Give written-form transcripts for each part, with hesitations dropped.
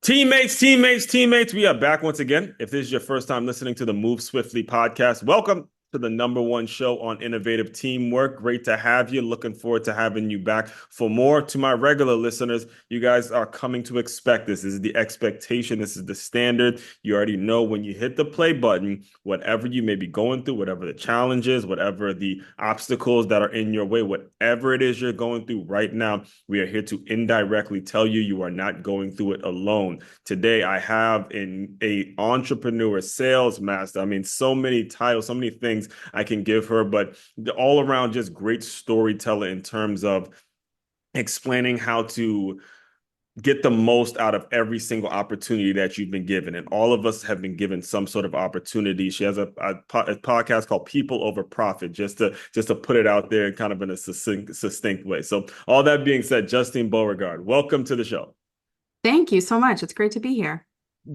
Teammates, we are back once again. If this is your first time listening to the Move Swiftly podcast, welcome to the number one show on innovative teamwork. Great to have you. Looking forward to having you back for more. To my regular listeners, you guys are coming to expect this. This is the expectation. This is the standard. You already know when you hit the play button, whatever you may be going through, whatever the challenges, whatever the obstacles that are in your way, whatever it is you're going through right now, we are here to indirectly tell you you are not going through it alone. Today, I have a entrepreneur, sales master. I mean, so many titles, so many things I can give her, but all around just great storyteller in terms of explaining how to get the most out of every single opportunity that you've been given. And all of us have been given some sort of opportunity. She has a podcast called People Over Profit, just to put it out there kind of in a succinct way. So all that being said, Justine Beauregard, welcome to the show. Thank you so much. It's great to be here.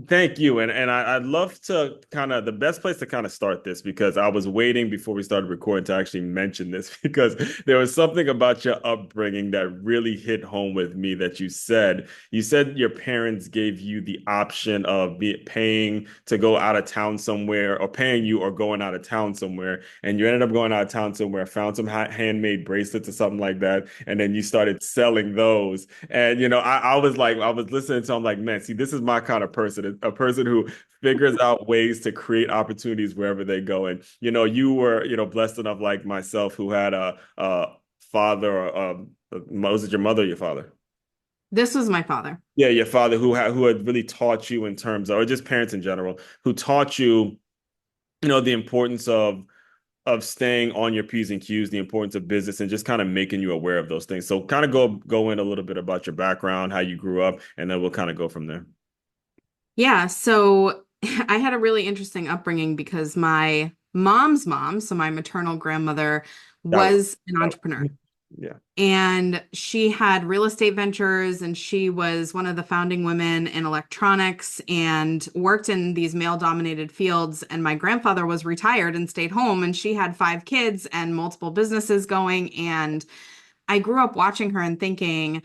Thank you. I'd love to kind of the best place to kind of start this because I was waiting before we started recording to actually mention this because there was something about your upbringing that really hit home with me that you said. You said your parents gave you the option of paying to go out of town somewhere or paying you or going out of town somewhere. And you ended up going out of town somewhere, found some handmade bracelets or something like that. And then you started selling those. And, I was like, I was listening to, I'm like, man, see, this is my kind of person, a person who figures out ways to create opportunities wherever they go. And, you were, blessed enough like myself who had a father, was it your mother or your father? This was my father. Yeah, your father who had really taught you in terms of, or just parents in general, who taught you, the importance of staying on your P's and Q's, the importance of business, and just kind of making you aware of those things. So kind of go in a little bit about your background, how you grew up, and then we'll kind of go from there. Yeah, so I had a really interesting upbringing because my mom's mom, so my maternal grandmother, That was, was an that entrepreneur. was yeah. And she had real estate ventures, and she was one of the founding women in electronics and worked in these male-dominated fields. And my grandfather was retired and stayed home, and she had five kids and multiple businesses going. And I grew up watching her and thinking,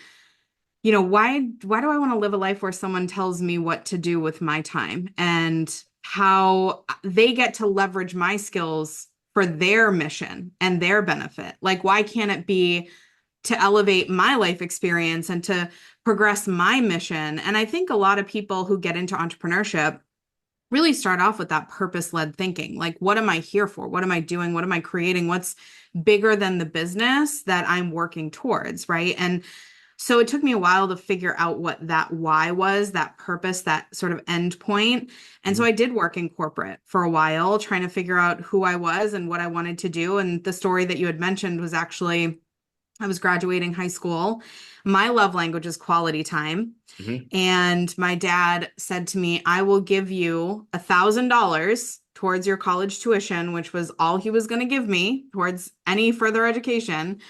why do I want to live a life where someone tells me what to do with my time and how they get to leverage my skills for their mission and their benefit? Like, why can't it be to elevate my life experience and to progress my mission? And I think a lot of people who get into entrepreneurship really start off with that purpose-led thinking. Like, what am I here for? What am I doing? What am I creating? What's bigger than the business that I'm working towards, right? And so it took me a while to figure out what that why was, that purpose, that sort of end point. And so Mhm. I did work in corporate for a while, trying to figure out who I was and what I wanted to do. And the story that you had mentioned was actually, I was graduating high school. My love language is quality time. Mhm. And my dad said to me, I will give you $1,000 towards your college tuition, which was all he was going to give me towards any further education,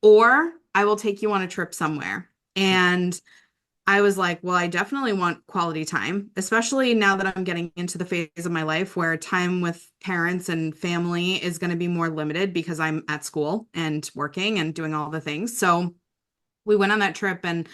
or I will take you on a trip somewhere. And I was like, well, I definitely want quality time, especially now that I'm getting into the phase of my life where time with parents and family is going to be more limited because I'm at school and working and doing all the things. So we went on that trip, and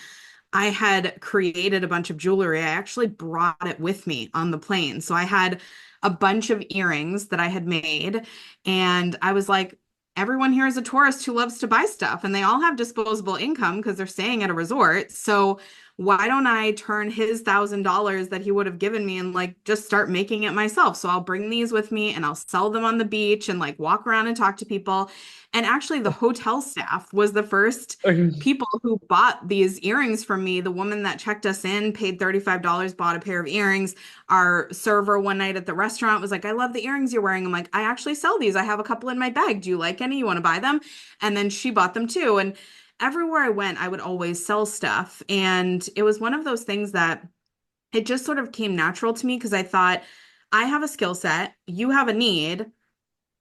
I had created a bunch of jewelry. I actually brought it with me on the plane. So I had a bunch of earrings that I had made. And I was like, everyone here is a tourist who loves to buy stuff, and they all have disposable income because they're staying at a resort. So why don't I turn his $1,000 that he would have given me and like just start making it myself? So I'll bring these with me and I'll sell them on the beach and like walk around and talk to people. And actually, the hotel staff was the first people who bought these earrings from me. The woman that checked us in paid $35, bought a pair of earrings. Our server one night at the restaurant was like, I love the earrings you're wearing. I'm like, I actually sell these. I have a couple in my bag. Do you like any? You want to buy them? And then she bought them too. And everywhere I went, I would always sell stuff. And it was one of those things that it just sort of came natural to me because I thought, I have a skill set, you have a need,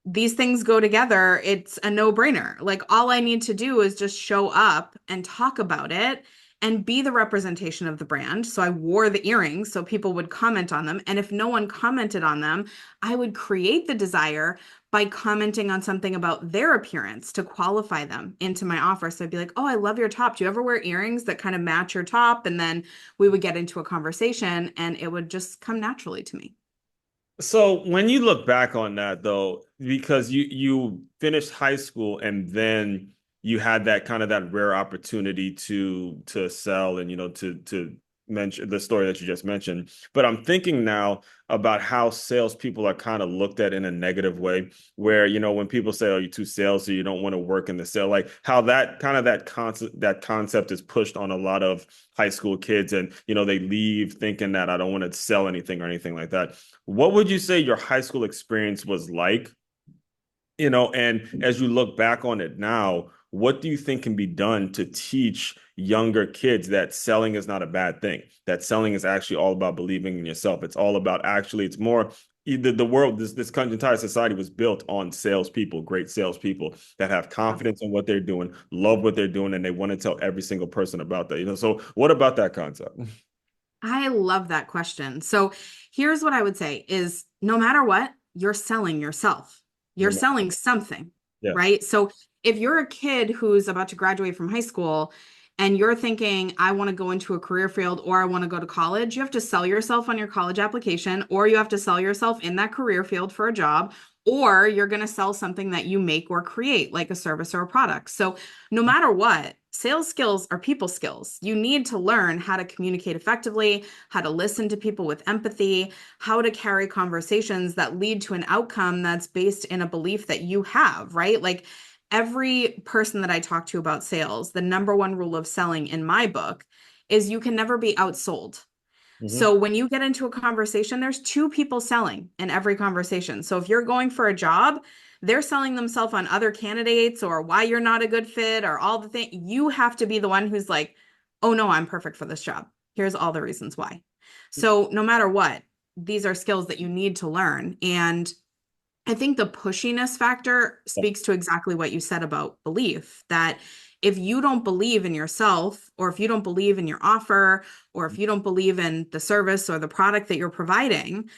these things go together. It's a no-brainer. Like, all I need to do is just show up and talk about it, and be the representation of the brand. So I wore the earrings so people would comment on them. And if no one commented on them, I would create the desire by commenting on something about their appearance to qualify them into my offer. So I'd be like, oh, I love your top. Do you ever wear earrings that kind of match your top? And then we would get into a conversation and it would just come naturally to me. So when you look back on that though, because you finished high school and then you had that kind of that rare opportunity to sell and to mention the story that you just mentioned. But I'm thinking now about how salespeople are kind of looked at in a negative way, where when people say, "Oh, you're too salesy, you don't want to work in the sale," like how that kind of that concept is pushed on a lot of high school kids, and they leave thinking that I don't want to sell anything or anything like that. What would you say your high school experience was like? And as you look back on it now, what do you think can be done to teach younger kids that selling is not a bad thing? That selling is actually all about believing in yourself. It's all about actually, it's more the world, this country, entire society was built on salespeople, great salespeople that have confidence in what they're doing, love what they're doing, and they want to tell every single person about that. So what about that concept? I love that question. So here's what I would say is no matter what, you're selling yourself. No You're matter. selling something, Yeah. right? So if you're a kid who's about to graduate from high school and you're thinking, I want to go into a career field or I want to go to college, you have to sell yourself on your college application, or you have to sell yourself in that career field for a job, or you're going to sell something that you make or create, like a service or a product. So no matter what, sales skills are people skills. You need to learn how to communicate effectively, how to listen to people with empathy, how to carry conversations that lead to an outcome that's based in a belief that you have, right? Like every person that I talk to about sales, the number one rule of selling in my book is you can never be outsold. Hmm. So when you get into a conversation, there's two people selling in every conversation. So if you're going for a job, they're selling themselves on other candidates or why you're not a good fit or all the things. You have to be the one who's like, oh no, I'm perfect for this job. Here's all the reasons why. So no matter what, these are skills that you need to learn. And I think the pushiness factor speaks to exactly what you said about belief, that if you don't believe in yourself, or if you don't believe in your offer, or if you don't believe in the service or the product that you're providing,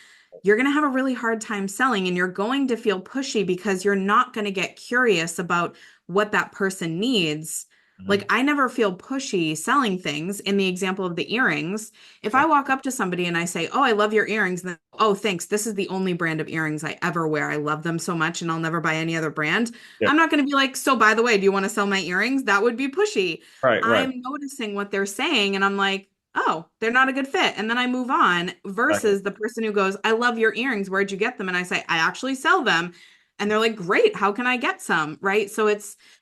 you're going to have a really hard time selling and you're going to feel pushy because you're not going to get curious about what that person needs. Hmm. Like, I never feel pushy selling things. In the example of the earrings, if I walk up to somebody and I say, oh, I love your earrings, and then, oh, thanks. This is the only brand of earrings I ever wear. I love them so much and I'll never buy any other brand. Yeah. I'm not going to be like, so by the way, do you want to sell my earrings? That would be pushy. Right, right. I'm noticing what they're saying and I'm like, oh, they're not a good fit. And then I move on Exactly. versus the person who goes, I love your earrings. Where'd you get them? And I say, I actually sell them. And they're like, great. How can I get some? Right. So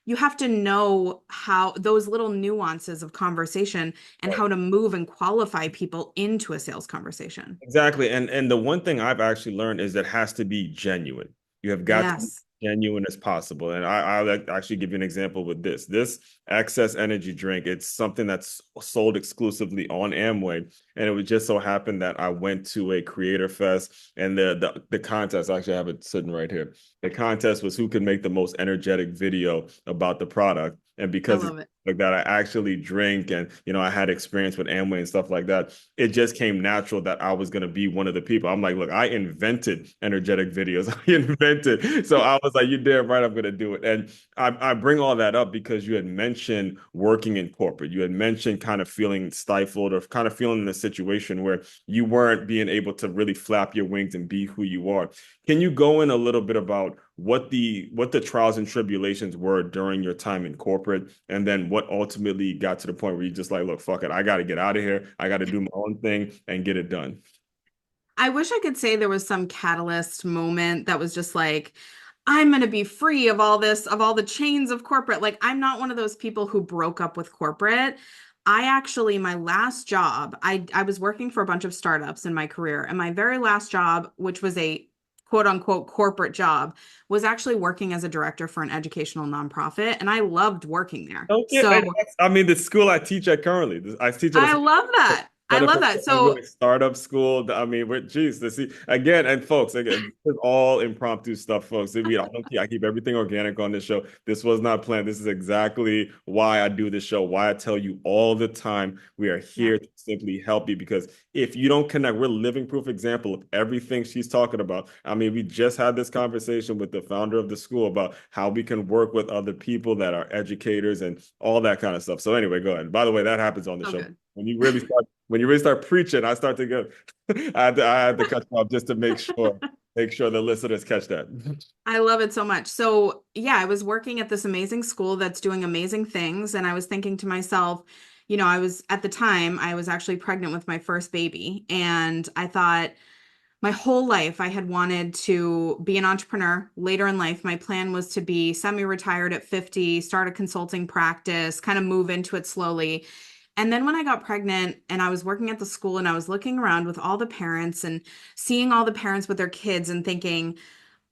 you have to know how those little nuances of conversation and how to move and qualify people into a sales conversation. Exactly. And the one thing I've actually learned is that it has to be genuine. You have got to be Yes. genuine as possible. And I'll actually give you an example with this. This Access energy drink, it's something that's sold exclusively on Amway. And it would just so happen that I went to a creator fest and the contest, actually I have it sitting right here. The contest was who could make the most energetic video about the product. And I because it's love it. like that, I actually drink and I had experience with Amway and stuff like that. It just came natural that I was going to be one of the people. I'm like, look, I invented energetic videos. I invented. So I was like, you're damn right, I'm going to do it. And I bring all that up because you had mentioned working in corporate. You had mentioned kind of feeling stifled or kind of feeling in a situation where you weren't being able to really flap your wings and be who you are. Can you go in a little bit about what the trials and tribulations were during your time in corporate, and then what ultimately got to the point where you just like, look, fuck it, I got to get out of here. I got to do my own thing and get it done. I wish I could say there was some catalyst moment that was just like, I'm going to be free of all this, of all the chains of corporate. Like, I'm not one of those people who broke up with corporate. I actually, my last job, I was working for a bunch of startups in my career. And my very last job, which was a quote unquote corporate job, was actually working as a director for an educational nonprofit. And I loved working there. Okay, So I mean, the school I teach at currently, I teach at I a love that. I But if love it's that. we're So a startup school, I mean, we're geez, this see again, and folks, again, this is all impromptu stuff, folks. I keep everything organic on this show. This was not planned. This is exactly why I do this show, why I tell you all the time we are yeah. here to simply help you. Because if you don't connect, we're living proof example of everything she's talking about. I mean, we just had this conversation with the founder of the school about how we can work with other people that are educators and all that kind of stuff. So anyway, go ahead. By the way, that happens on the So show. good. When you really start preaching, I start to go. I had to cut you off just to make sure the listeners catch that. I love it so much. So, yeah, I was working at this amazing school that's doing amazing things. And I was thinking to myself, I was at the time, I was actually pregnant with my first baby. And I thought my whole life I had wanted to be an entrepreneur later in life. My plan was to be semi-retired at 50, start a consulting practice, kind of move into it slowly. And then when I got pregnant and I was working at the school and I was looking around with all the parents and seeing all the parents with their kids and thinking,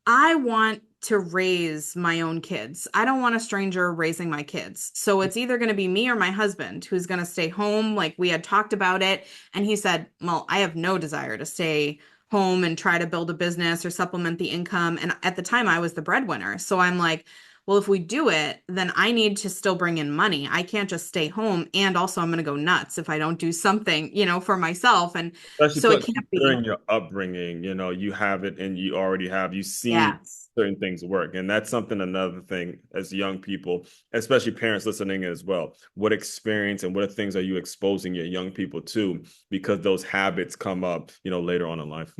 I want to raise my own kids. I don't want a stranger raising my kids. So it's either going to be me or my husband who's going to stay home. Like we had talked about it. And he said, well, I have no desire to stay home and try to build a business or supplement the income. And at the time, I was the breadwinner. So I'm like, well, if we do it, then I need to still bring in money. I can't just stay home. And also, I'm going to go nuts if I don't do something, for myself. And Especially so it can't be. considering your upbringing, you have it and you already have, you've seen Yes. certain things work. And that's something, another thing as young people, especially parents listening as well. What experience and what things are you exposing your young people to? Because those habits come up, later on in life.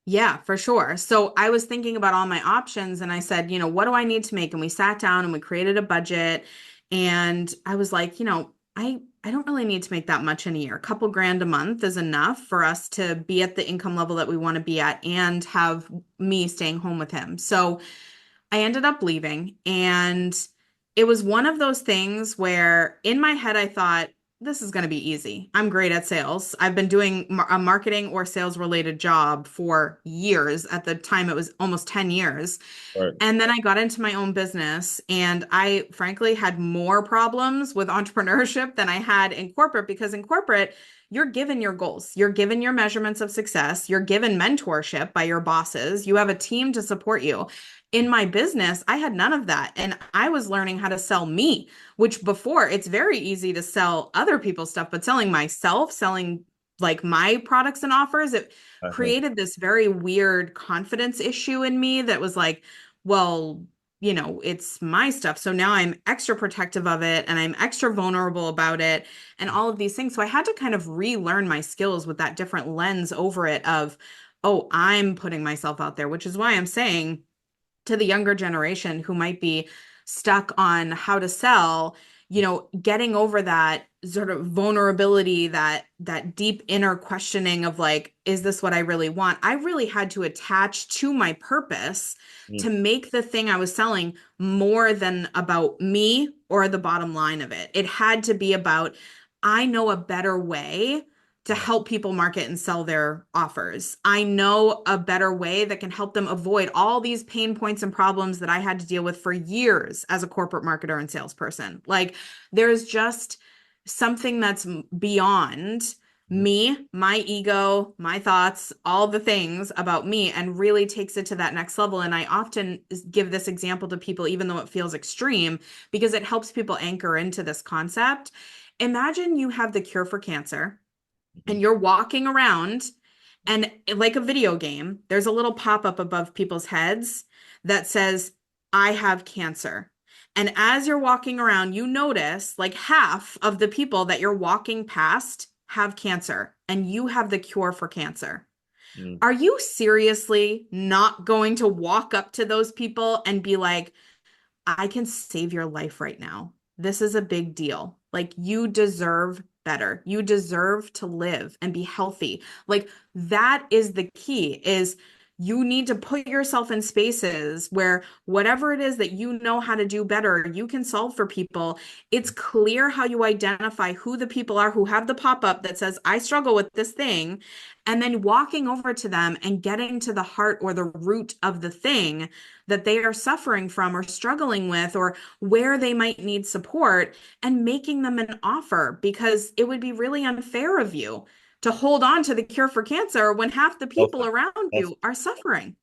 Yeah, for sure. So I was thinking about all my options and I said, what do I need to make? And we sat down and we created a budget. And I was like, I don't really need to make that much in a year. A couple grand a month is enough for us to be at the income level that we want to be at and have me staying home with him. So I ended up leaving. And it was one of those things where in my head, I thought, this is going to be easy. I'm great at sales. I've been doing a marketing or sales related job for years. At the time, it was almost 10 years. Right. And then I got into my own business, and I frankly had more problems with entrepreneurship than I had in corporate because in corporate, you're given your goals, you're given your measurements of success, you're given mentorship by your bosses, you have a team to support you. In my business, I had none of that. And I was learning how to sell me, which before it's very easy to sell other people's stuff, but selling myself, selling like my products and offers, it Uh-huh. created this very weird confidence issue in me that was like, well, it's my stuff. So now I'm extra protective of it and I'm extra vulnerable about it and all of these things. So I had to kind of relearn my skills with that different lens over it of, oh, I'm putting myself out there, which is why I'm saying to the younger generation who might be stuck on how to sell, getting over that sort of vulnerability, that deep inner questioning of like, is this what I really want? I really had to attach to my purpose to Mm. make the thing I was selling more than about me or the bottom line of it. It had to be about, I know a better way to help people market and sell their offers. I know a better way that can help them avoid all these pain points and problems that I had to deal with for years as a corporate marketer and salesperson. Like there's just something that's beyond me, my ego, my thoughts, all the things about me, and really takes it to that next level. And I often give this example to people, even though it feels extreme, because it helps people anchor into this concept. Imagine you have the cure for cancer and you're walking around and like a video game, there's a little pop-up above people's heads that says, I have cancer. And as you're walking around, you notice like half of the people that you're walking past have cancer and you have the cure for cancer. Mm. Are you seriously not going to walk up to those people and be like, I can save your life right now. This is a big deal. Like you deserve better. You deserve to live and be healthy. Like that is the key is You need to put yourself in spaces where whatever it is that you know how to do better, you can solve for people. It's clear how you identify who the people are who have the pop-up that says, I struggle with this thing, and then walking over to them and getting to the heart or the root of the thing that they are suffering from or struggling with, or where they might need support, and making them an offer, because it would be really unfair of you to hold on to the cure for cancer when half the people around you are suffering.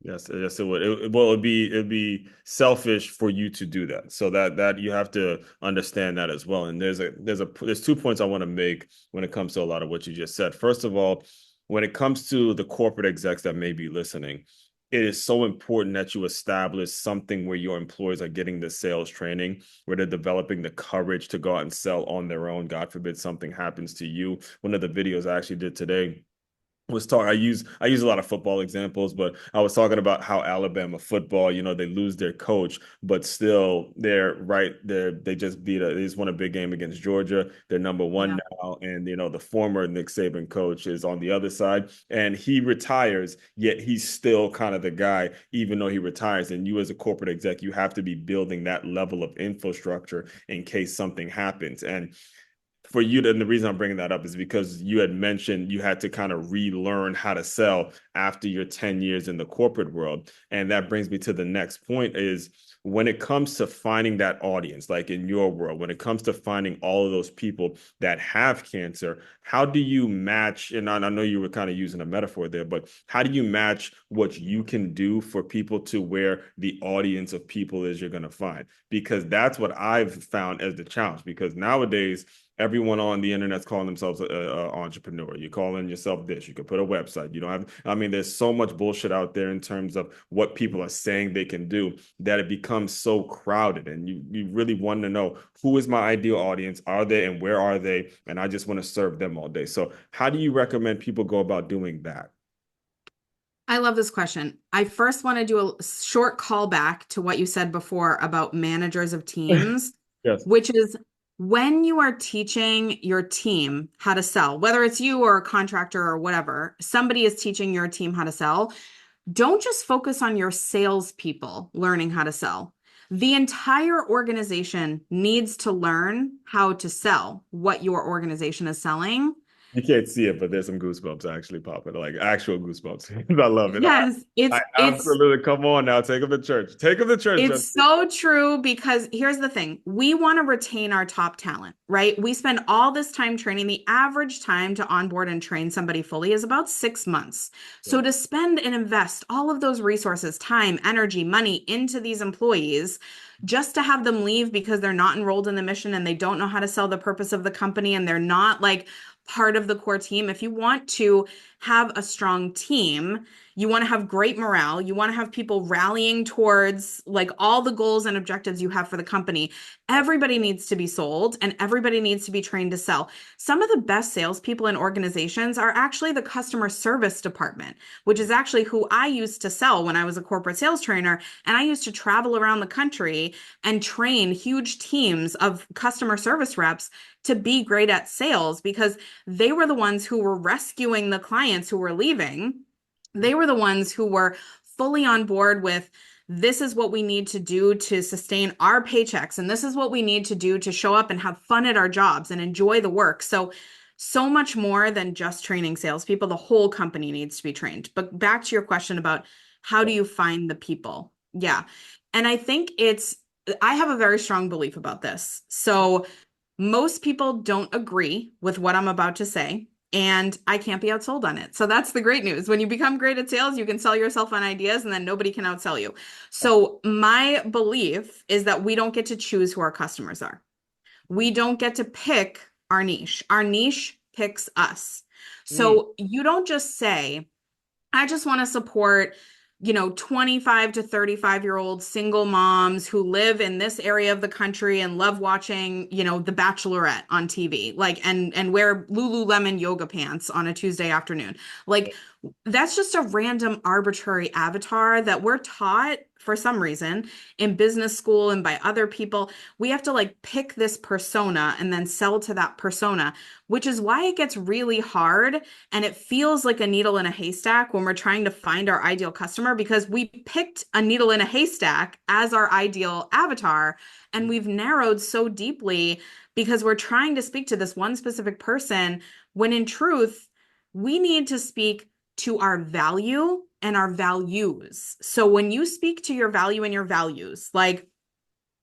Yes, yes, it would. Well, it'd be selfish for you to do that. So that you have to understand that as well. And there's 2 points I want to make when it comes to a lot of what you just said. First of all, when it comes to the corporate execs that may be listening, it is so important that you establish something where your employees are getting the sales training, where they're developing the courage to go out and sell on their own. God forbid something happens to you. One of the videos I actually did today was talk I use a lot of football examples, but I was talking about how Alabama football, they lose their coach, but still they're right there. They just won a big game against Georgia. They're number one Yeah. now. And the former Nick Saban coach is on the other side, and he retires, yet he's still kind of the guy, even though he retires. And you as a corporate exec, you have to be building that level of infrastructure in case something happens. And for you to, and the reason I'm bringing that up is because you had mentioned you had to kind of relearn how to sell after your 10 years in the corporate world. And that brings me to the next point is when it comes to finding that audience, like in your world, when it comes to finding all of those people that have cancer, how do you match? And I know you were kind of using a metaphor there, but how do you match what you can do for people to where the audience of people is you're going to find? Because that's what I've found as the challenge. Because nowadays, everyone on the internet's calling themselves an entrepreneur. You're calling yourself this. You could put a website. You don't have, I mean, there's so much bullshit out there in terms of what people are saying they can do that it becomes so crowded. And you really want to know who is my ideal audience? Are they and where are they? And I just want to serve them all day. So how do you recommend people go about doing that? I love this question. I first want to do a short callback to what you said before about managers of teams, Yes. which is when you are teaching your team how to sell, whether it's you or a contractor or whatever, somebody is teaching your team how to sell. Don't just focus on your salespeople learning how to sell. The entire organization needs to learn how to sell what your organization is selling. You can't see it, but there's some goosebumps actually popping, like actual goosebumps. I love it. Yes, I absolutely come on now. Take them to church. Take them to church, it's Justine. so true, because here's the thing. We want to retain our top talent, right? We spend all this time training. The average time to onboard and train somebody fully is about 6 months. Yeah. So to spend and invest all of those resources, time, energy, money into these employees just to have them leave because they're not enrolled in the mission and they don't know how to sell the purpose of the company and they're not like part of the core team. If you want to have a strong team, you want to have great morale. You want to have people rallying towards like all the goals and objectives you have for the company. Everybody needs to be sold and everybody needs to be trained to sell. Some of the best salespeople in organizations are actually the customer service department, which is actually who I used to sell when I was a corporate sales trainer. And I used to travel around the country and train huge teams of customer service reps to be great at sales, because they were the ones who were rescuing the clients who were leaving. They were the ones who were fully on board with, this is what we need to do to sustain our paychecks. And this is what we need to do to show up and have fun at our jobs and enjoy the work. So much more than just training salespeople. The whole company needs to be trained. But back to your question about how do you find the people? Yeah. And I think I have a very strong belief about this. So most people don't agree with what I'm about to say, and I can't be outsold on it. So that's the great news. When you become great at sales, you can sell yourself on ideas and then nobody can outsell you. So my belief is that we don't get to choose who our customers are. We don't get to pick our niche. Our niche picks us. Mm. So you don't just say, I just want to support 25 to 35-year-old single moms who live in this area of the country and love watching, The Bachelorette on TV, like, and wear Lululemon yoga pants on a Tuesday afternoon. Like, that's just a random arbitrary avatar that we're taught for some reason in business school and by other people, we have to like pick this persona and then sell to that persona, which is why it gets really hard and it feels like a needle in a haystack when we're trying to find our ideal customer because we picked a needle in a haystack as our ideal avatar and we've narrowed so deeply because we're trying to speak to this one specific person when in truth, we need to speak to our value and our values. So when you speak to your value and your values, like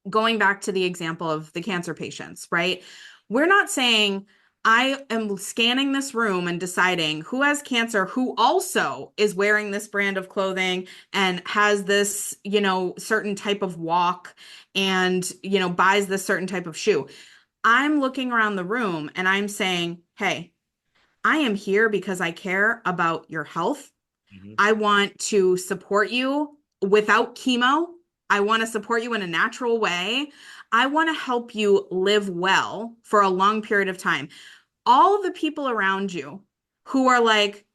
going back to the example of the cancer patients, right? We're not saying, I am scanning this room and deciding who has cancer, who also is wearing this brand of clothing and has this, certain type of walk and, buys this certain type of shoe. I'm looking around the room and I'm saying, hey, I am here because I care about your health. Mhm. I want to support you without chemo. I want to support you in a natural way. I want to help you live well for a long period of time. All the people around you who are like,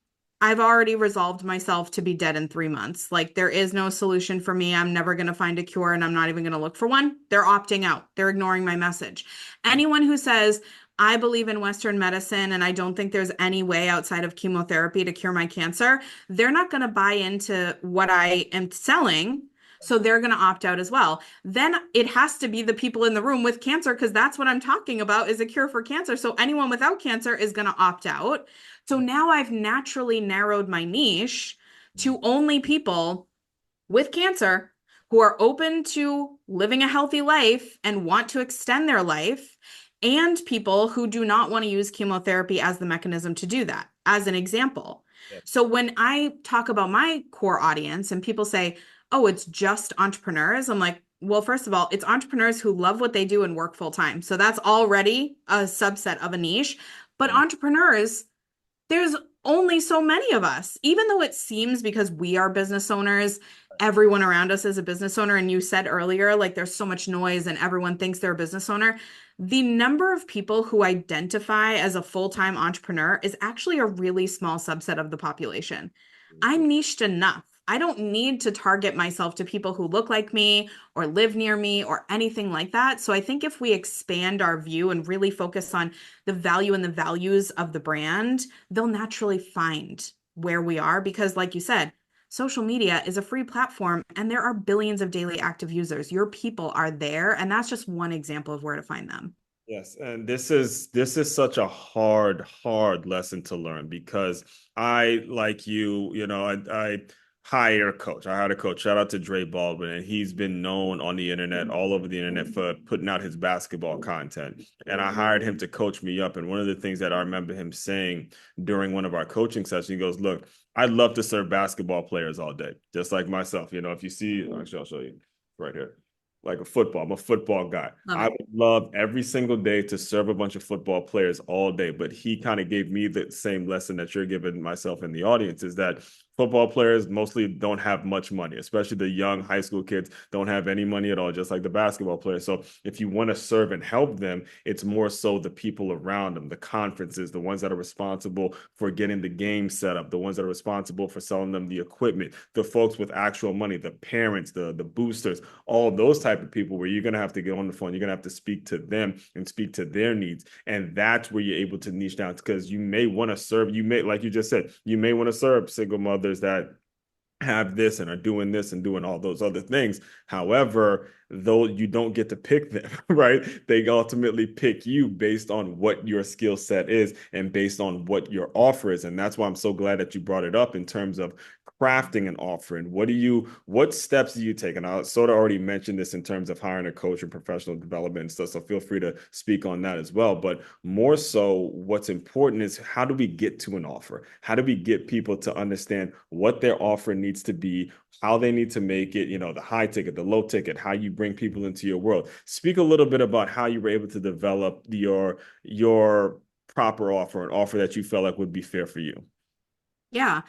I've already resolved myself to be dead in 3 months. Like, there is no solution for me. I'm never going to find a cure and I'm not even going to look for one. They're opting out. They're ignoring my message. Anyone who says, I believe in Western medicine and I don't think there's any way outside of chemotherapy to cure my cancer, they're not going to buy into what I am selling. So they're going to opt out as well. Then it has to be the people in the room with cancer because that's what I'm talking about is a cure for cancer. So anyone without cancer is going to opt out. So now I've naturally narrowed my niche to only people with cancer who are open to living a healthy life and want to extend their life, and people who do not want to use chemotherapy as the mechanism to do that, as an example. Yeah. So when I talk about my core audience and people say, oh, it's just entrepreneurs, I'm like, well, first of all, it's entrepreneurs who love what they do and work full time. So that's already a subset of a niche. But Yeah. entrepreneurs, there's only so many of us, even though it seems because we are business owners, everyone around us is a business owner. And you said earlier, like there's so much noise and everyone thinks they're a business owner. The number of people who identify as a full-time entrepreneur is actually a really small subset of the population. I'm niched enough. I don't need to target myself to people who look like me or live near me or anything like that. So I think if we expand our view and really focus on the value and the values of the brand, they'll naturally find where we are because, like you said, social media is a free platform and there are billions of daily active users. Your people are there, and that's just one example of where to find them. Yes, and this is such a hard lesson to learn because I, like I hire a coach. I hired a coach. Shout out to Dre Baldwin, and he's been known on the internet, all over the internet, for putting out his basketball content. And I hired him to coach me up. And one of the things that I remember him saying during one of our coaching sessions, he goes, "Look, I'd love to serve basketball players all day, just like myself. If you see, actually, I'll show you right here." Like a football. I'm a football guy. Love I it. would love every single day to serve a bunch of football players all day. But he kind of gave me the same lesson that you're giving myself in the audience is that football players mostly don't have much money, especially the young high school kids don't have any money at all, just like the basketball players. So if you want to serve and help them, it's more so the people around them, the conferences, the ones that are responsible for getting the game set up, the ones that are responsible for selling them the equipment, the folks with actual money, the parents, the boosters, all those type of people where you're going to have to get on the phone, you're going to have to speak to them and speak to their needs. And that's where you're able to niche down because you may want to serve, like you just said, you may want to serve single mothers that have this and are doing this and doing all those other things. However, though you don't get to pick them, right? They ultimately pick you based on what your skill set is and based on what your offer is. And that's why I'm so glad that you brought it up in terms of crafting an offer. And what steps do you take? And I sort of already mentioned this in terms of hiring a coach and professional development and stuff. So feel free to speak on that as well. But more so, what's important is how do we get to an offer? How do we get people to understand what their offer needs to be, how they need to make it, the high ticket, the low ticket, how you bring people into your world. Speak a little bit about how you were able to develop your proper offer, an offer that you felt like would be fair for you. Yeah.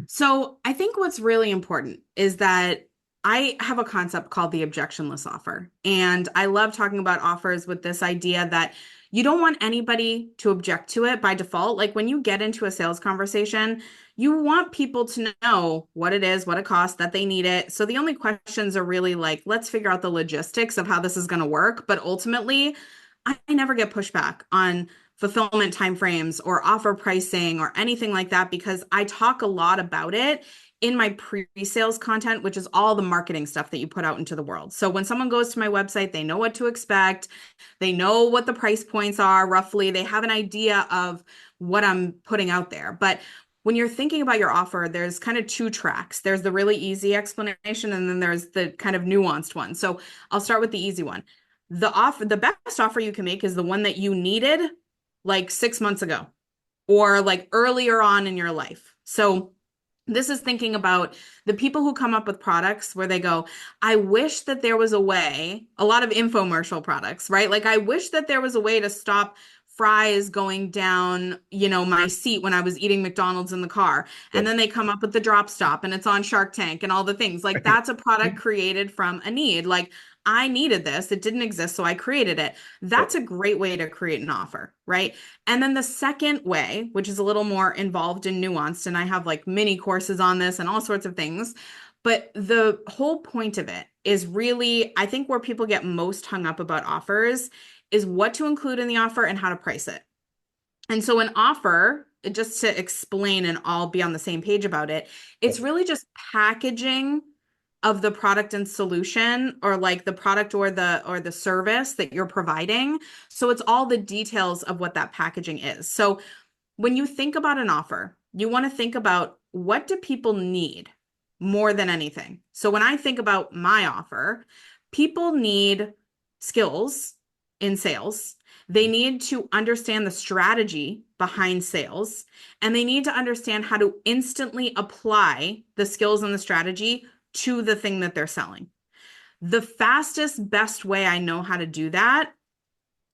So I think what's really important is that I have a concept called the objectionless offer. And I love talking about offers with this idea that you don't want anybody to object to it by default. Like when you get into a sales conversation, you want people to know what it is, what it costs, that they need it. So the only questions are really like, let's figure out the logistics of how this is going to work. But ultimately, I never get pushback on fulfillment timeframes or offer pricing or anything like that because I talk a lot about it in my pre-sales content, which is all the marketing stuff that you put out into the world. So when someone goes to my website, they know what to expect. They know what the price points are roughly. They have an idea of what I'm putting out there. But when you're thinking about your offer, there's kind of two tracks. There's the really easy explanation, and then there's the kind of nuanced one. So I'll start with the easy one. The best offer you can make is the one that you needed like 6 months ago or like earlier on in your life. So this is thinking about the people who come up with products where they go, I wish that there was a way, a lot of infomercial products, right? Like, I wish that there was a way to stop fries going down, my seat when I was eating McDonald's in the car. And Yep. then they come up with the drop stop and it's on Shark Tank and all the things. Like, that's a product created from a need. Like, I needed this. It didn't exist, so I created it. That's Yep. a great way to create an offer, right? And then the second way, which is a little more involved and nuanced, and I have like mini courses on this and all sorts of things, but the whole point of it is really, I think where people get most hung up about offers is what to include in the offer and how to price it. And so an offer, just to explain and all be on the same page about it, it's Yep. really just packaging of the product and solution or like the product or the service that you're providing. So it's all the details of what that packaging is. So when you think about an offer, you want to think about what do people need more than anything. So when I think about my offer, people need skills in sales. They need to understand the strategy behind sales, and they need to understand how to instantly apply the skills and the strategy to the thing that they're selling. The fastest, best way I know how to do that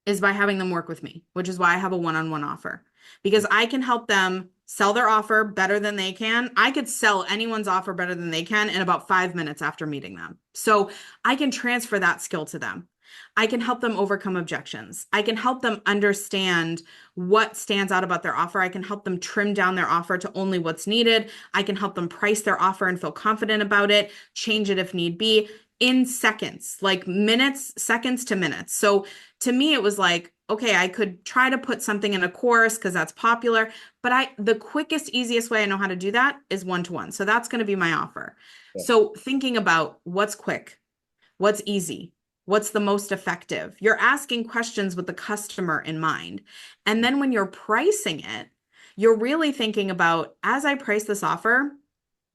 is by having them work with me, which is why I have a one-on-one offer because I can help them sell their offer better than they can. I could sell anyone's offer better than they can in about 5 minutes after meeting them. So I can transfer that skill to them. I can help them overcome objections. I can help them understand what stands out about their offer. I can help them trim down their offer to only what's needed. I can help them price their offer and feel confident about it, change it if need be in seconds, like minutes, seconds to minutes. So to me, it was like, okay, I could try to put something in a course because that's popular, but the quickest, easiest way I know how to do that is one-to-one. So that's going to be my offer. Yep. So thinking about what's quick, what's easy, what's the most effective, you're asking questions with the customer in mind. And then when you're pricing it, you're really thinking about, as I price this offer,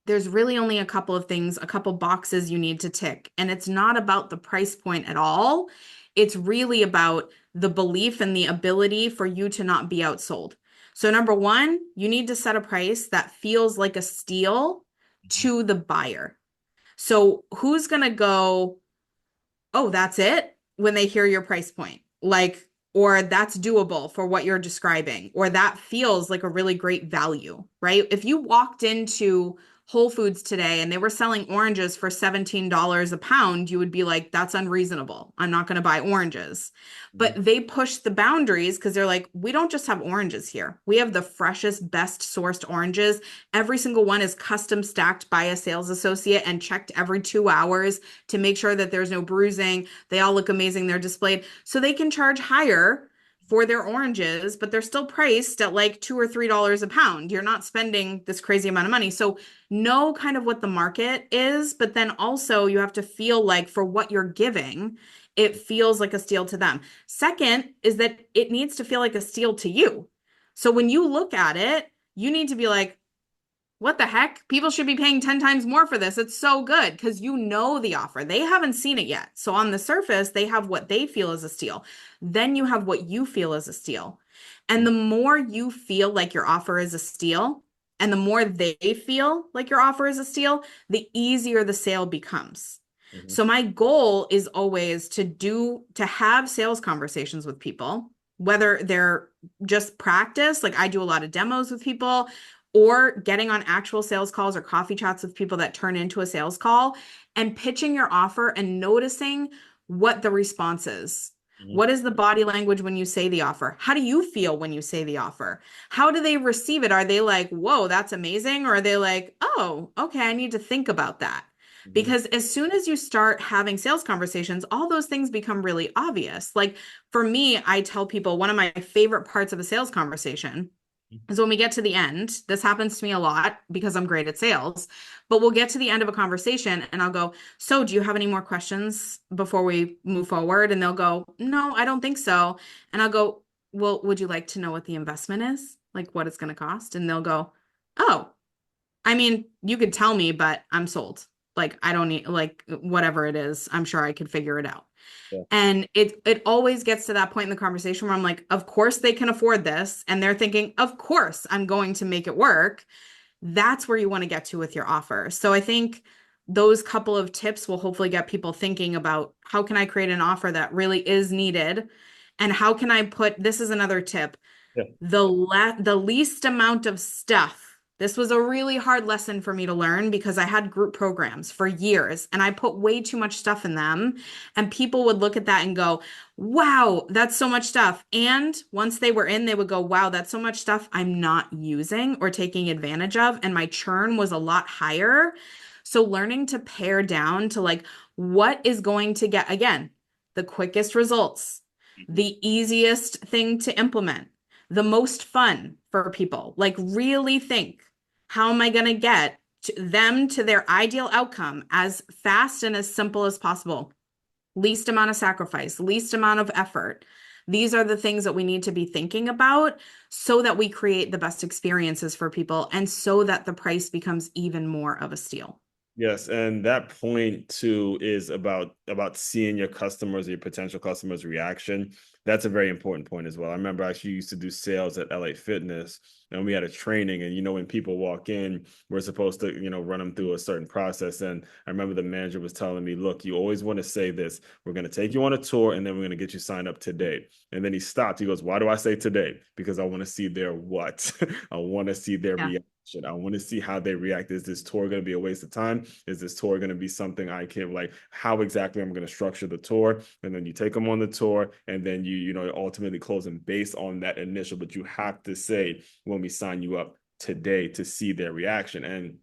there's really only a couple of things, a couple boxes you need to tick. And it's not about the price point at all. It's really about the belief and the ability for you to not be outsold. So number one, you need to set a price that feels like a steal to the buyer. So who's going to go, oh, that's it, when they hear your price point? Like, or that's doable for what you're describing, or that feels like a really great value, right? If you walked into Whole Foods today and they were selling oranges for $17 a pound, you would be like, that's unreasonable. I'm not going to buy oranges. But they push the boundaries because they're like, we don't just have oranges here. We have the freshest, best sourced oranges. Every single one is custom stacked by a sales associate and checked every 2 hours to make sure that there's no bruising. They all look amazing. They're displayed. So they can charge higher for their oranges, but they're still priced at like $2 or $3 a pound. You're not spending this crazy amount of money. So know kind of what the market is, but then also you have to feel like for what you're giving, it feels like a steal to them. Second is that it needs to feel like a steal to you. So when you look at it, you need to be like, what the heck? People should be paying 10 times more for this. It's so good because you know the offer. They haven't seen it yet. So on the surface, they have what they feel is a steal. Then you have what you feel is a steal. And the more you feel like your offer is a steal, and the more they feel like your offer is a steal, the easier the sale becomes. Mhm. So my goal is always to have sales conversations with people, whether they're just practice, like I do a lot of demos with people, or getting on actual sales calls or coffee chats with people that turn into a sales call and pitching your offer and noticing what the response is. Mhm. What is the body language when you say the offer? How do you feel when you say the offer? How do they receive it? Are they like, whoa, that's amazing? Or are they like, oh, okay, I need to think about that? Mhm. Because as soon as you start having sales conversations, all those things become really obvious. Like for me, I tell people one of my favorite parts of a sales conversation is when we get to the end. This happens to me a lot because I'm great at sales, but we'll get to the end of a conversation and I'll go, so do you have any more questions before we move forward? And they'll go, no, I don't think so. And I'll go, well, would you like to know what the investment is? Like what it's going to cost? And they'll go, oh, I mean, you could tell me, but I'm sold. Like I don't need like whatever it is, I'm sure I could figure it out. Yeah. And it always gets to that point in the conversation where I'm like, of course they can afford this. And they're thinking, of course I'm going to make it work. That's where you want to get to with your offer. So I think those couple of tips will hopefully get people thinking about how can I create an offer that really is needed? And how can I put, this is another tip, Yeah. the least amount of stuff. This was a really hard lesson for me to learn because I had group programs for years and I put way too much stuff in them. And people would look at that and go, wow, that's so much stuff. And once they were in, they would go, wow, that's so much stuff I'm not using or taking advantage of. And my churn was a lot higher. So learning to pare down to like what is going to get, again, the quickest results, Mhm. the easiest thing to implement, the most fun for people. Like, really think, how am I going to get them to their ideal outcome as fast and as simple as possible? Least amount of sacrifice, least amount of effort. These are the things that we need to be thinking about so that we create the best experiences for people and so that the price becomes even more of a steal. Yes, and that point too is about seeing your customers, your potential customers' reaction. That's a very important point as well. I remember I actually used to do sales at LA Fitness, and we had a training, and when people walk in, we're supposed to run them through a certain process. And I remember the manager was telling me, "Look, you always want to say this. We're going to take you on a tour, and then we're going to get you signed up today." And then he stopped. He goes, "Why do I say today? Because I want to see their what? I want to see their Yeah. reaction." I want to see how they react. Is this tour going to be a waste of time? Is this tour going to be something I can like? How exactly I'm going to structure the tour? And then you take them on the tour, and then you ultimately close them based on that initial. But you have to say when we sign you up today to see their reaction. And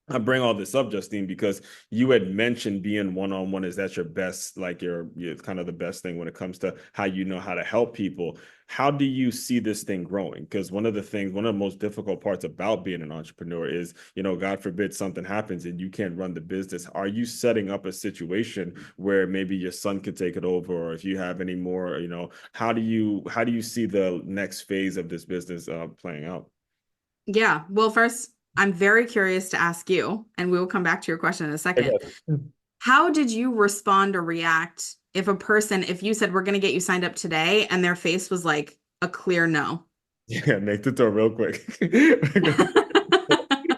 I bring all this up, Justine, because you had mentioned being one-on-one. Is that your best, like your kind of the best thing when it comes to how you know how to help people? How do you see this thing growing? Because one of the most difficult parts about being an entrepreneur is, God forbid something happens and you can't run the business. Are you setting up a situation where maybe your son could take it over, or if you have any more, how do you see the next phase of this business playing out? Yeah. Well, first, I'm very curious to ask you, and we will come back to your question in a second. Okay. How did you respond or react if you said, we're going to get you signed up today, and their face was like a clear no? Yeah, make the tour real quick.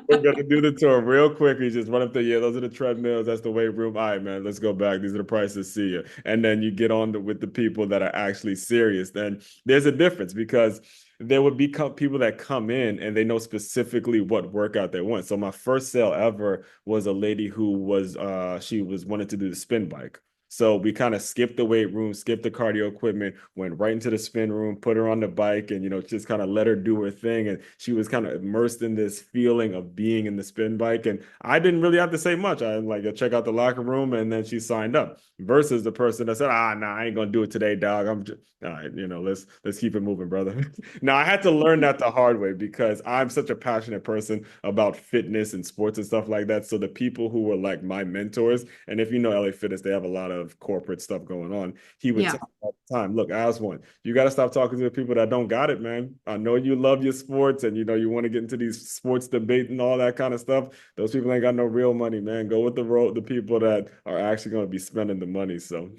We're gonna do the tour real quick. You just run up there. Yeah, those are the treadmills. That's the weight room. All right, man, let's go back. These are the prices. See you. And then you get on with the people that are actually serious. Then there's a difference because there would be people that come in and they know specifically what workout they want. So my first sale ever was a lady who was she was wanted to do the spin bike. So we kind of skipped the weight room, skipped the cardio equipment, went right into the spin room, put her on the bike, and just kind of let her do her thing. And she was kind of immersed in this feeling of being in the spin bike. And I didn't really have to say much. I like check out the locker room, and then she signed up. Versus the person that said, nah, I ain't gonna do it today, dog. I'm just all right, let's keep it moving, brother. Now I had to learn that the hard way because I'm such a passionate person about fitness and sports and stuff like that. So the people who were like my mentors, and if you know LA Fitness, they have a lot of corporate stuff going on. He would Yeah. tell me all the time, look, I was one. You got to stop talking to the people that don't got it, man. I know you love your sports and you want to get into these sports debate and all that kind of stuff. Those people ain't got no real money, man. Go with the people that are actually going to be spending the money. So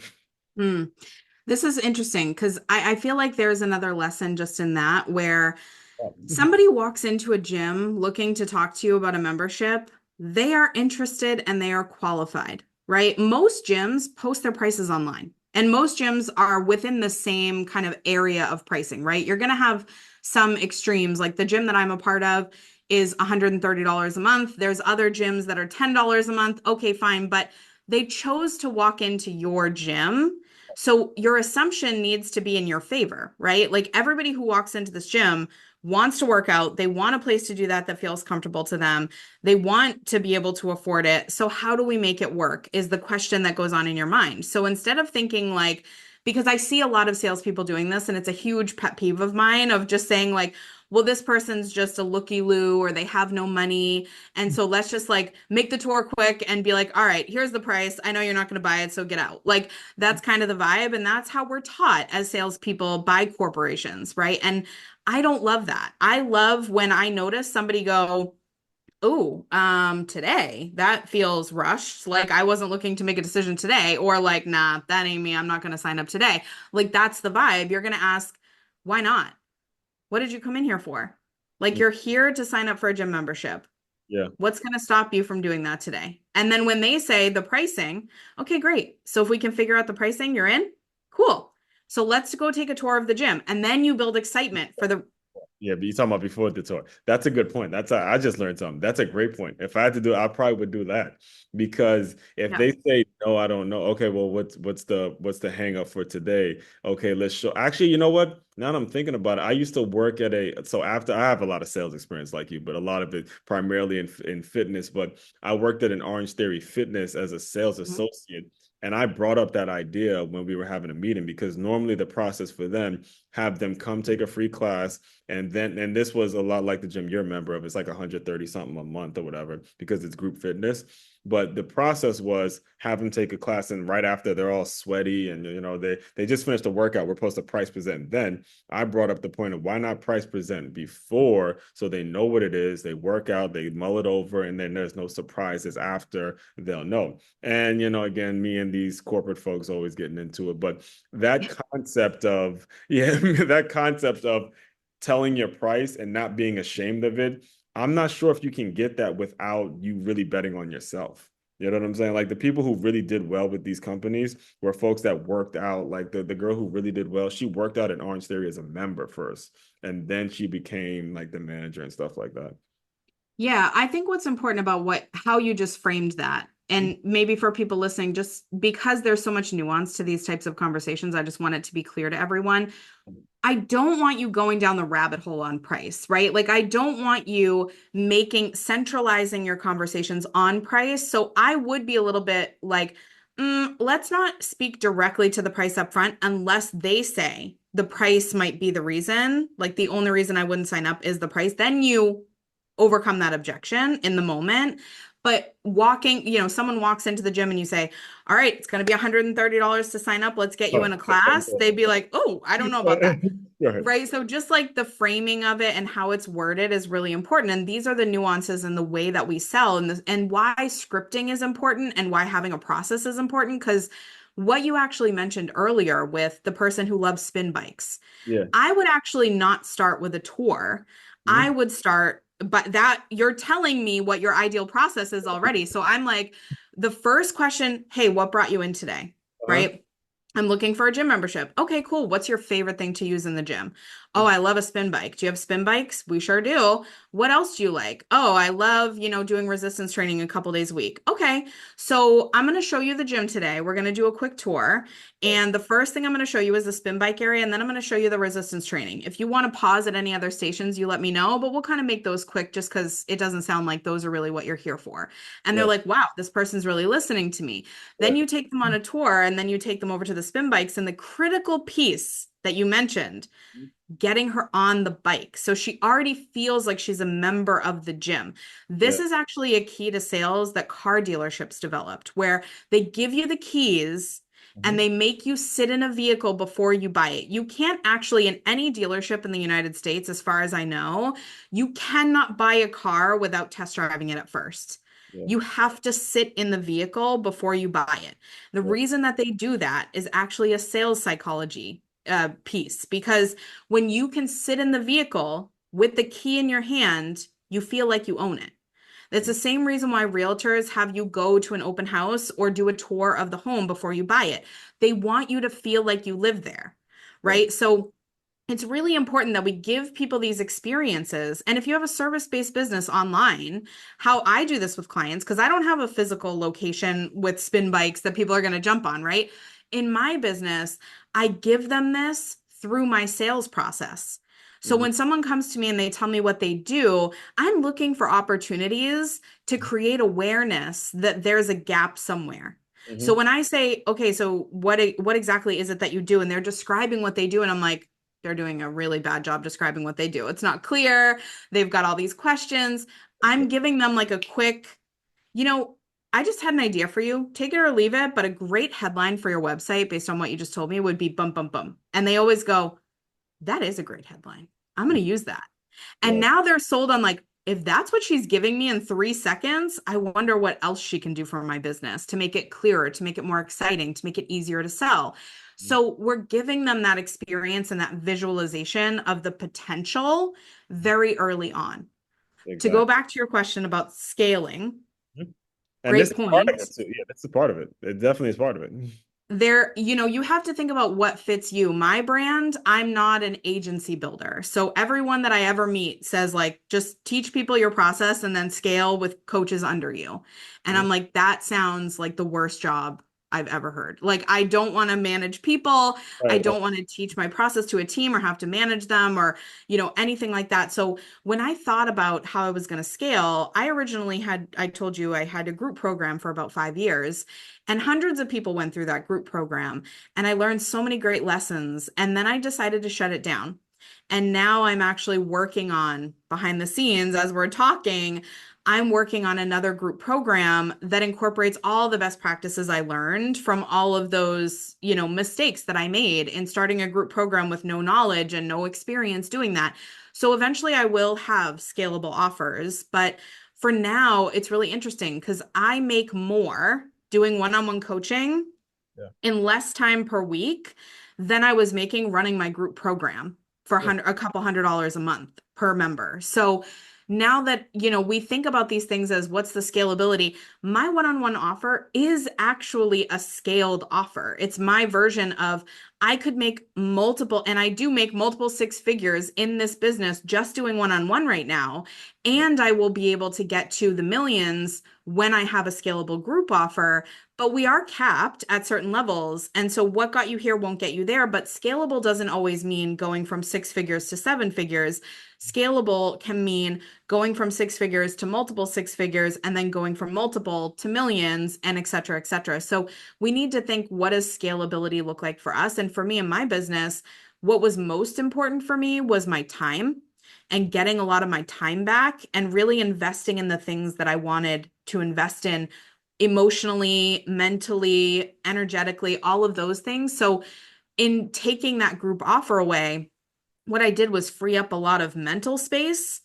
Mm. This is interesting because I feel like there's another lesson just in that where somebody walks into a gym looking to talk to you about a membership, they are interested and they are qualified, right? Most gyms post their prices online, and most gyms are within the same kind of area of pricing, right? You're going to have some extremes, like the gym that I'm a part of is $130 a month. There's other gyms that are $10 a month. Okay, fine. But they chose to walk into your gym. So your assumption needs to be in your favor, right? Like everybody who walks into this gym wants to work out. They want a place to do that that feels comfortable to them. They want to be able to afford it. So how do we make it work is the question that goes on in your mind. So instead of thinking like, because I see a lot of salespeople doing this, and it's a huge pet peeve of mine of just saying like, well, this person's just a looky-loo or they have no money. And so let's just like make the tour quick and be like, all right, here's the price. I know you're not going to buy it, so get out. Like that's kind of the vibe. And that's how we're taught as salespeople by corporations, right? And I don't love that. I love when I notice somebody go, oh, today that feels rushed. Like I wasn't looking to make a decision today, or like, nah, that ain't me. I'm not going to sign up today. Like that's the vibe. You're going to ask, why not? What did you come in here for? Like you're here to sign up for a gym membership. Yeah. What's going to stop you from doing that today? And then when they say the pricing, okay, great. So if we can figure out the pricing, you're in? Cool. So let's go take a tour of the gym. And then you build excitement for the. Yeah, but you're talking about before the tour. That's a good point. I just learned something. That's a great point. If I had to do it, I probably would do that because if Yeah. they say no, I don't know. Okay, well, what's the hang up for today? Okay, let's show. Actually, you know what? Now that I'm thinking about it, I used to work at so after I have a lot of sales experience like you, but a lot of it primarily in fitness. But I worked at an Orange Theory Fitness as a sales Mhm. associate. And I brought up that idea when we were having a meeting because normally the process for them have them come take a free class and this was a lot like the gym you're a member of. It's like 130 something a month or whatever because it's group fitness. But the process was have them take a class and right after they're all sweaty and they just finished the workout. We're supposed to price present. Then I brought up the point of why not price present before so they know what it is, they work out, they mull it over, and then there's no surprises after they'll know. And again, me and these corporate folks always getting into it. But that concept of that concept of telling your price and not being ashamed of it, I'm not sure if you can get that without you really betting on yourself. You know what I'm saying? Like the people who really did well with these companies were folks that worked out. Like the girl who really did well, she worked out at Orange Theory as a member first, and then she became like the manager and stuff like that. Yeah, I think what's important about how you just framed that, and maybe for people listening, just because there's so much nuance to these types of conversations, I just want it to be clear to everyone. I don't want you going down the rabbit hole on price, right? Like I don't want you centralizing your conversations on price. So I would be a little bit like, let's not speak directly to the price up front unless they say the price might be the reason. Like the only reason I wouldn't sign up is the price. Then you overcome that objection in the moment. But someone walks into the gym and you say, all right, it's going to be $130 to sign up. Let's get you in Oh, a class. They'd be like, oh, I don't know about that. go ahead. Right. So just like the framing of it and how it's worded is really important. And these are the nuances in the way that we sell and why scripting is important and why having a process is important. Because what you actually mentioned earlier with the person who loves spin bikes, Yeah. I would actually not start with a tour. I Mhm. would start, but that you're telling me what your ideal process is already. So I'm like, the first question, hey, what brought you in today? Uh-huh. Right? I'm looking for a gym membership. Okay, cool. What's your favorite thing to use in the gym? Oh, I love a spin bike. Do you have spin bikes? We sure do. What else do you like? Oh, I love, doing resistance training a couple days a week. Okay. So I'm going to show you the gym today. We're going to do a quick tour. And the first thing I'm going to show you is the spin bike area. And then I'm going to show you the resistance training. If you want to pause at any other stations, you let me know, but we'll kind of make those quick just because it doesn't sound like those are really what you're here for. And they're Yeah. like, wow, this person's really listening to me. Then Yeah. you take them on a tour and then you take them over to the spin bikes. And the critical piece that you mentioned, getting her on the bike. So she already feels like she's a member of the gym. This Yeah. is actually a key to sales that car dealerships developed, where they give you the keys and Mhm. they make you sit in a vehicle before you buy it. You can't actually, in any dealership in the United States, as far as I know, you cannot buy a car without test driving it at first. Yeah. You have to sit in the vehicle before you buy it. The Yeah. reason that they do that is actually a sales psychology piece because when you can sit in the vehicle with the key in your hand, you feel like you own it. It's the same reason why realtors have you go to an open house or do a tour of the home before you buy it. They want you to feel like you live there, Yeah. right? So it's really important that we give people these experiences. And if you have a service-based business online, how I do this with clients, because I don't have a physical location with spin bikes that people are going to jump on, right? In my business, I give them this through my sales process. So Mhm. when someone comes to me and they tell me what they do, I'm looking for opportunities to create awareness that there's a gap somewhere. So Mhm. when I say, okay, so what exactly is it that you do? And they're describing what they do, and I'm like, they're doing a really bad job describing what they do. It's not clear. They've got all these questions. I'm giving them like a quick, you know, I just had an idea for you. Take it or leave it, but a great headline for your website based on what you just told me would be bum bum bum. And they always go, that is a great headline. I'm going to use that. And Yeah. now they're sold on like, if that's what she's giving me in 3 seconds, I wonder what else she can do for my business to make it clearer, to make it more exciting, to make it easier to sell. So we're giving them that experience and that visualization of the potential very early on. To go Exactly. back to your question about scaling, Mhm. And this great is part of point. it too. Yeah, that's a part of it. It definitely is part of it. There, you have to think about what fits you. My brand, I'm not an agency builder. So everyone that I ever meet says like, just teach people your process and then scale with coaches under you. And Mhm. I'm like, that sounds like the worst job I've ever heard. Like, I don't want to manage people. I Right, right. don't want to teach my process to a team or have to manage them or, anything like that. So when I thought about how I was going to scale, I told you I had a group program for about 5 years. And hundreds of people went through that group program. And I learned so many great lessons. And then I decided to shut it down. And now I'm actually working on behind the scenes as we're talking. I'm working on another group program that incorporates all the best practices I learned from all of those, mistakes that I made in starting a group program with no knowledge and no experience doing that. So eventually I will have scalable offers, but for now, it's really interesting because I make more doing one-on-one coaching Yeah. in less time per week than I was making running my group program for Yeah. a couple $100 a month per member. So now that, we think about these things as what's the scalability, my one-on-one offer is actually a scaled offer. It's my version of I could make multiple, and I do make multiple six figures in this business just doing one-on-one right now. And I will be able to get to the millions when I have a scalable group offer, but we are capped at certain levels. And so what got you here won't get you there. But scalable doesn't always mean going from six figures to seven figures. Scalable can mean going from six figures to multiple six figures and then going from multiple to millions and et cetera, et cetera. So we need to think, what does scalability look like for us? And for me in my business, what was most important for me was my time and getting a lot of my time back and really investing in the things that I wanted to invest in emotionally, mentally, energetically, all of those things. So in taking that group offer away, what I did was free up a lot of mental space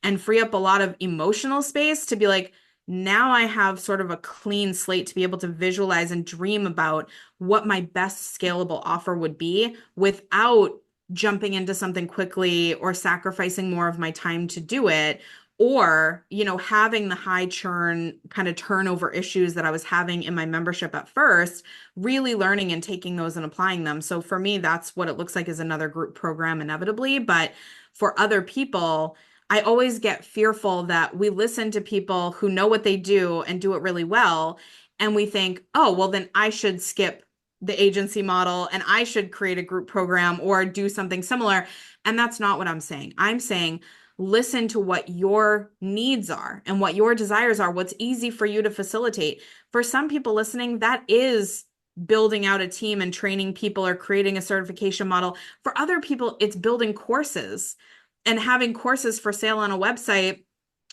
and free up a lot of emotional space to be like, now I have sort of a clean slate to be able to visualize and dream about what my best scalable offer would be without jumping into something quickly or sacrificing more of my time to do it, or having the high churn kind of turnover issues that I was having in my membership at first, really learning and taking those and applying them. So for me, that's what it looks like is another group program inevitably. But for other people, I always get fearful that we listen to people who know what they do and do it really well. And we think, oh, well, then I should skip the agency model and I should create a group program or do something similar. And that's not what I'm saying. I'm saying, listen to what your needs are and what your desires are, what's easy for you to facilitate. For some people listening, that is building out a team and training people or creating a certification model. For other people, it's building courses and having courses for sale on a website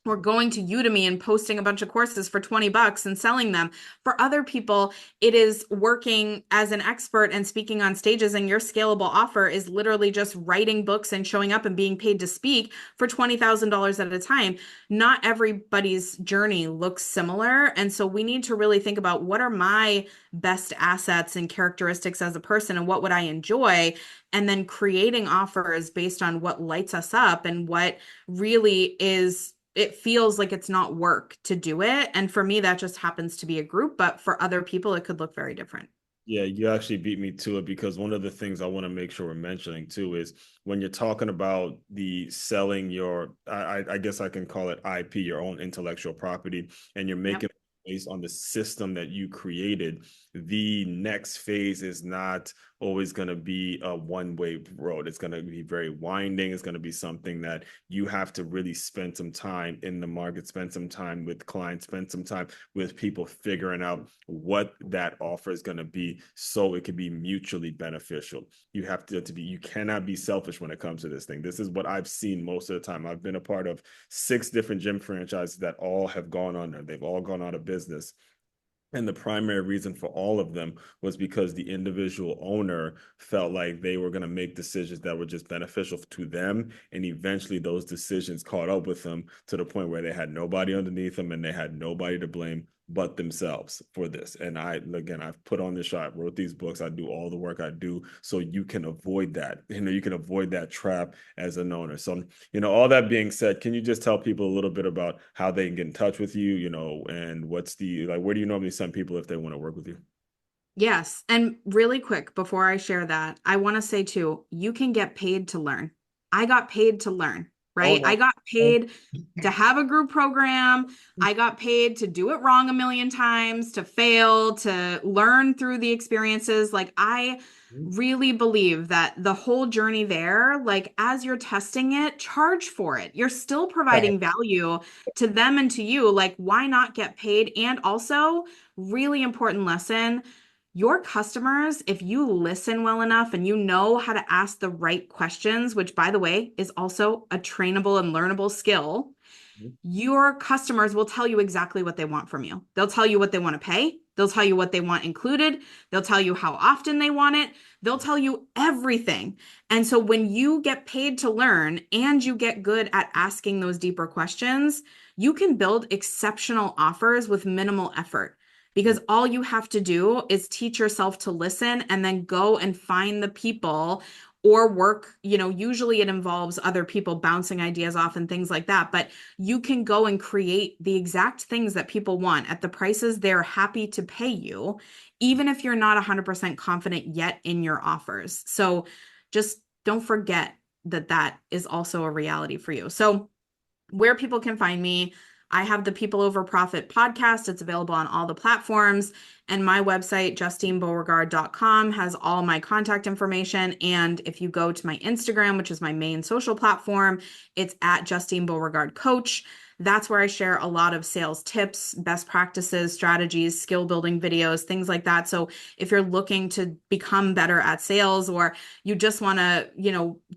or going to Udemy and posting a bunch of courses for $20 and selling them. For other people, it is working as an expert and speaking on stages, and your scalable offer is literally just writing books and showing up and being paid to speak for $20,000 at a time. Not everybody's journey looks similar. And so we need to really think about, what are my best assets and characteristics as a person and what would I enjoy? And then creating offers based on what lights us up and what really is, it feels like it's not work to do it. And for me, that just happens to be a group, but for other people, it could look very different. Yeah, you actually beat me to it because one of the things I want to make sure we're mentioning too is when you're talking about the selling your, I guess I can call it IP, your own intellectual property, and you're Yep. making it based on the system that you created, the next phase is not always going to be a one-way road. It's going to be very winding. It's going to be something that you have to really spend some time in the market, spend some time with clients, spend some time with people figuring out what that offer is going to be so it can be mutually beneficial. You have to be, you cannot be selfish when it comes to this thing. This is what I've seen most of the time. I've been a part of 6 different gym franchises that all have gone under. They've all gone out of business. And the primary reason for all of them was because the individual owner felt like they were going to make decisions that were just beneficial to them. And eventually those decisions caught up with them to the point where they had nobody underneath them and they had nobody to blame but themselves for this. And again, I've put on this show, I wrote these books, I do all the work I do so you can avoid that. You can avoid that trap as an owner. So all that being said, can you just tell people a little bit about how they can get in touch with you, and what's the like, where do you normally send people if they want to work with you? Yes. And really quick, before I share that, I want to say too, you can get paid to learn. I got paid to learn, Oh, right? I no. got paid to have a group program. I got paid to do it wrong a million times, to fail, to learn through the experiences. Like, I really believe that the whole journey there, like, as you're testing it, charge for it. You're still providing value to them and to you. Like, why not get paid? And also, really important lesson, your customers, if you listen well enough and you know how to ask the right questions, which by the way is also a trainable and learnable skill, your customers will tell you exactly what they want from you. They'll tell you what they want to pay. They'll tell you what they want included. They'll tell you how often they want it. They'll tell you everything. And so when you get paid to learn and you get good at asking those deeper questions, you can build exceptional offers with minimal effort. Because all you have to do is teach yourself to listen and then go and find the people or work. Usually it involves other people bouncing ideas off and things like that. But you can go and create the exact things that people want at the prices they're happy to pay you, even if you're not 100% confident yet in your offers. So just don't forget that that is also a reality for you. So where people can find me, I have the People Over Profit podcast. It's available on all the platforms. And my website, JustineBeauregard.com, has all my contact information. And if you go to my Instagram, which is my main social platform, it's at Justine Beauregard Coach. That's where I share a lot of sales tips, best practices, strategies, skill building videos, things like that. So if you're looking to become better at sales, or you just want to,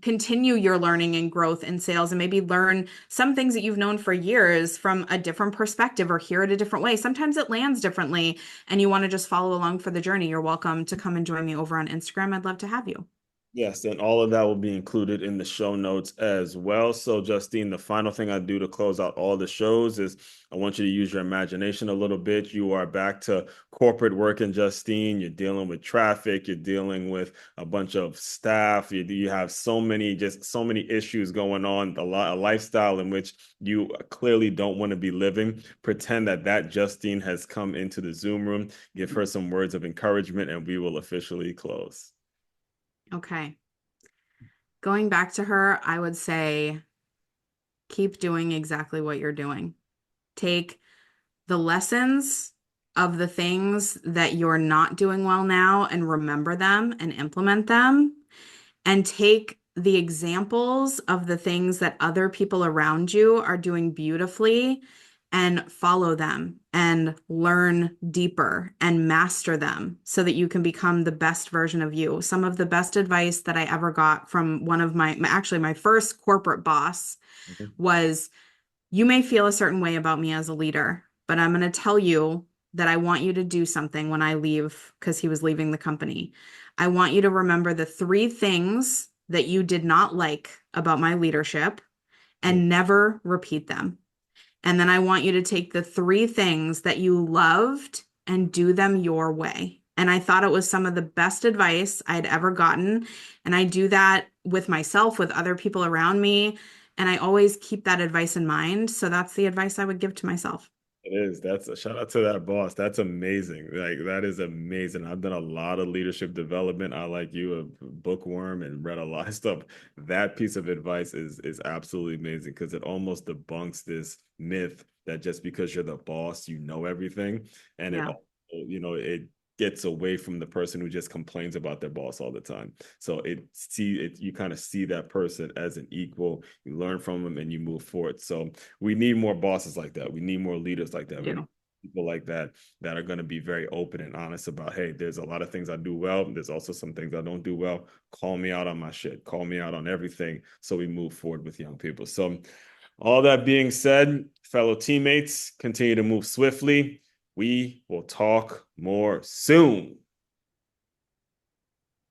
continue your learning and growth in sales and maybe learn some things that you've known for years from a different perspective or hear it a different way. Sometimes it lands differently and you want to just follow along for the journey. You're welcome to come and join me over on Instagram. I'd love to have you. Yes, and all of that will be included in the show notes as well. So, Justine, the final thing I do to close out all the shows is I want you to use your imagination a little bit. You are back to corporate work in Justine. You're dealing with traffic. You're dealing with a bunch of staff. You have just so many issues going on, a lifestyle in which you clearly don't want to be living. Pretend that Justine has come into the Zoom room. Give her some words of encouragement, and we will officially close. Okay. Going back to her, I would say keep doing exactly what you're doing. Take the lessons of the things that you're not doing well now and remember them and implement them, and take the examples of the things that other people around you are doing beautifully and follow them and learn deeper and master them so that you can become the best version of you. Some of the best advice that I ever got from one of actually my first corporate boss Mhm. was, you may feel a certain way about me as a leader, but I'm going to tell you that I want you to do something when I leave, because he was leaving the company. I want you to remember the 3 things that you did not like about my leadership and never repeat them. And then I want you to take the 3 things that you loved and do them your way. And I thought it was some of the best advice I'd ever gotten. And I do that with myself, with other people around me. And I always keep that advice in mind. So that's the advice I would give to myself. It is. That's a shout out to that boss. That's amazing. Like that is amazing. I've done a lot of leadership development. I like you, a bookworm, and read a lot of stuff. That piece of advice is absolutely amazing because it almost debunks this myth that just because you're the boss, you know everything. And it Yeah. also, it gets away from the person who just complains about their boss all the time. So you kind of see that person as an equal. You learn from them and you move forward. So we need more bosses like that. We need more leaders like that. We need Do. people like that that are going to be very open and honest about, hey, there's a lot of things I do well. There's also some things I don't do well. Call me out on my shit. Call me out on everything. So we move forward with young people. So all that being said, fellow teammates, continue to move swiftly. We will talk more soon.